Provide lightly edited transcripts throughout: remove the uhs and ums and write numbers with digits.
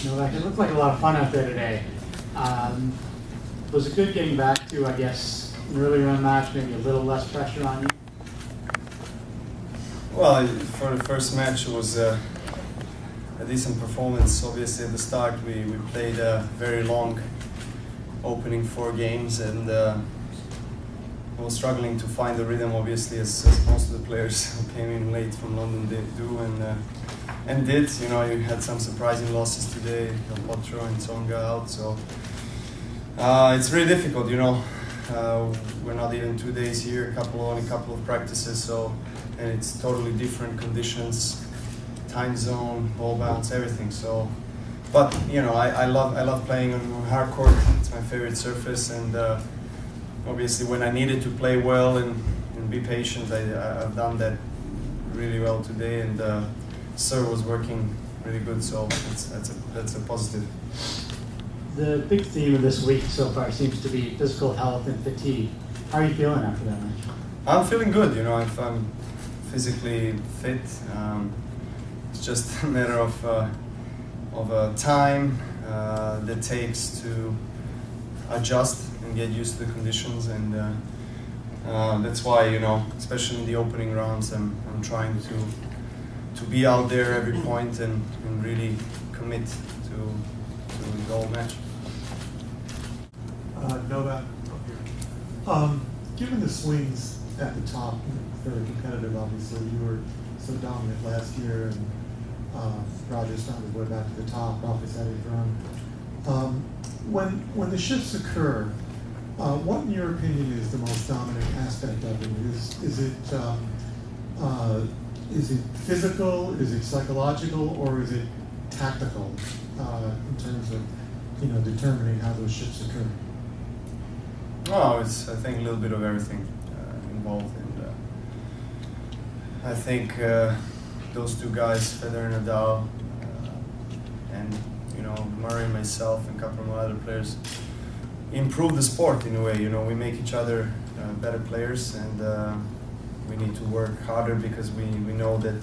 Novak, it looked like a lot of fun out there today. Was it good getting back to, I guess, an early run match, maybe a little less pressure on you? Well, for the first match, it was a decent performance. Obviously, at the start, we played a very long opening 4 games, and we were struggling to find the rhythm, obviously, as most of the players who came in late from London did do, and did. You know, you had some surprising losses today, Potro and Tsonga out, so it's really difficult, you know. We're not even 2 days here, only a couple of practices, so, and it's totally different conditions, time zone, ball bounce, everything. So, but you know, I love playing on hard court. It's my favorite surface, and obviously when I needed to play well and be patient, I've done that really well today, and serve was working really good. So that's a positive. The big theme of this week so far seems to be physical health and fatigue. How are you feeling after that match? I'm feeling good. You know, if I'm physically fit, it's just a matter of time that takes to adjust and get used to the conditions, and that's why, you know, especially in the opening rounds, I'm trying to be out there every point and really commit to the whole match. Novak, up here. Given the swings at the top, very competitive, obviously, you were so dominant last year, and Rogers found his way back to the top. Rafa's had his run. When the shifts occur, what, in your opinion, is the most dominant aspect of it? Is it physical? Is it psychological? Or is it tactical in terms of, you know, determining how those shifts occur? Oh, it's, I think, a little bit of everything involved, and I think those 2 guys, Federer and Nadal, and, you know, Murray, myself, and a couple of other players, improve the sport in a way. You know, we make each other better players, and we need to work harder because we know that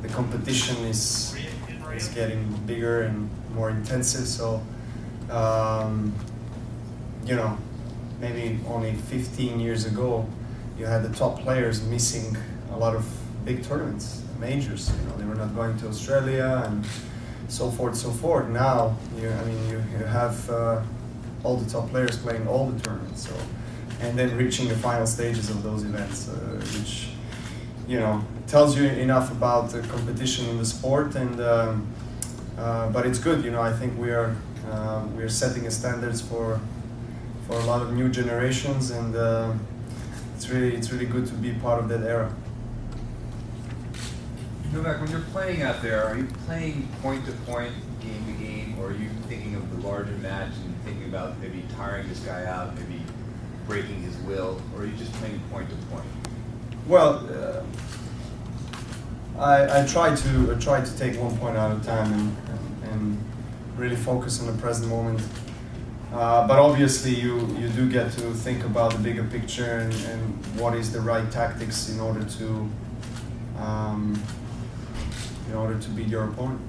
the competition is getting bigger and more intensive. So, you know, maybe only 15 years ago, you had the top players missing a lot of big tournaments, majors. You know, they were not going to Australia and so forth, so forth. Now, you have all the top players playing all the tournaments, so, and then reaching the final stages of those events, which, you know, tells you enough about the competition in the sport. And but it's good, you know. I think we are setting a standards for a lot of new generations, and it's really good to be part of that era. Novak, when you're playing out there, are you playing point to point, game to game, or are you thinking of the larger match and thinking about maybe tiring this guy out, maybe breaking his will, or are you just playing point to point? Well, I try to take one point at a time and really focus on the present moment. But obviously, you do get to think about the bigger picture and what is the right tactics in order to beat your opponent.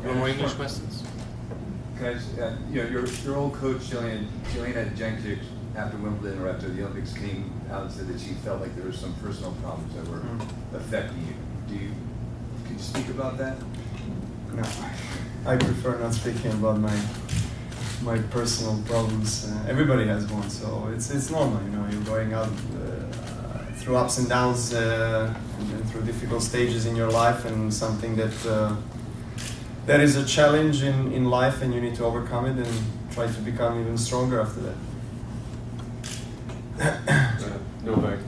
No more English questions. Guys, you know, your old coach, Jelena Jankic, after Wimbledon or after the Olympics, came out and said that she felt like there were some personal problems that were affecting you. Could you speak about that? No, I prefer not speaking about my personal problems. Everybody has one, so it's normal. You know, you're going out through ups and downs and through difficult stages in your life, and something that is a challenge in life, and you need to overcome it and try to become even stronger after that. Novak,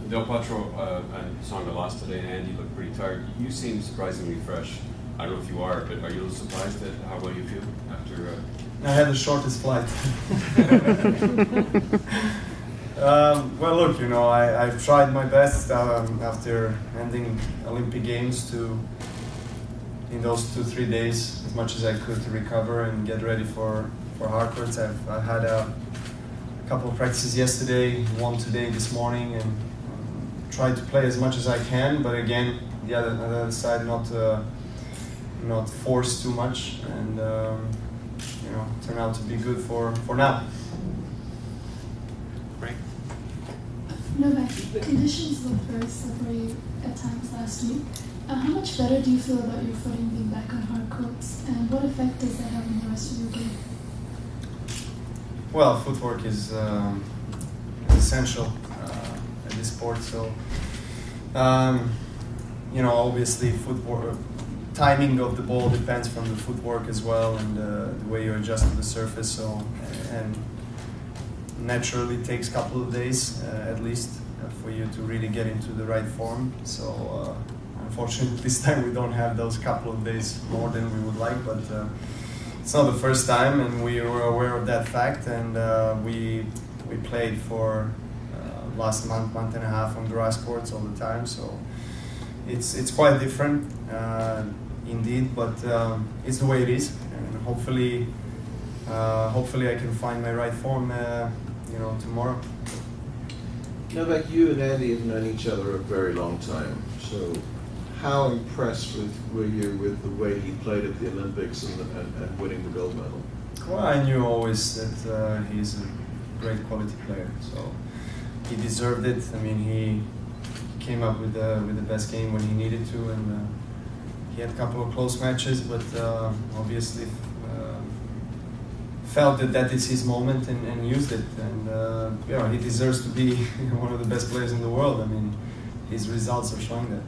Del Potro and Tsonga lost today, and Andy looked pretty tired. You seem surprisingly fresh. I don't know if you are, but are you a little surprised at how well you feel after? I had the shortest flight. Well, look, you know, I've tried my best after ending Olympic Games in those 2-3 days, as much as I could, to recover and get ready for hard courts. I had a couple of practices yesterday, one today, this morning, and tried to play as much as I can. But again, the other side, not force too much, and turn out to be good for now. Right. Novak, conditions looked very slippery at times last week. How much better do you feel about your footing being back on hard courts, and what effect does that have on the rest of your game? Well, footwork is essential in this sport. So, obviously, footwork, timing of the ball depends from the footwork as well, and the way you adjust to the surface. So, and naturally, it takes a couple of days at least for you to really get into the right form. So, unfortunately, this time we don't have those couple of days more than we would like, but. It's not the first time, and we were aware of that fact, and we played for last month and a half on grass courts all the time. So it's quite different, indeed, but it's the way it is, and hopefully I can find my right form, tomorrow. Novak, you and Andy have known each other a very long time, so how impressed were you with the way he played at the Olympics and winning the gold medal? Well, I knew always that he's a great quality player, so he deserved it. I mean, he came up with the best game when he needed to, and he had a couple of close matches, but obviously felt that is his moment and used it. And he deserves to be one of the best players in the world. I mean, his results are showing that.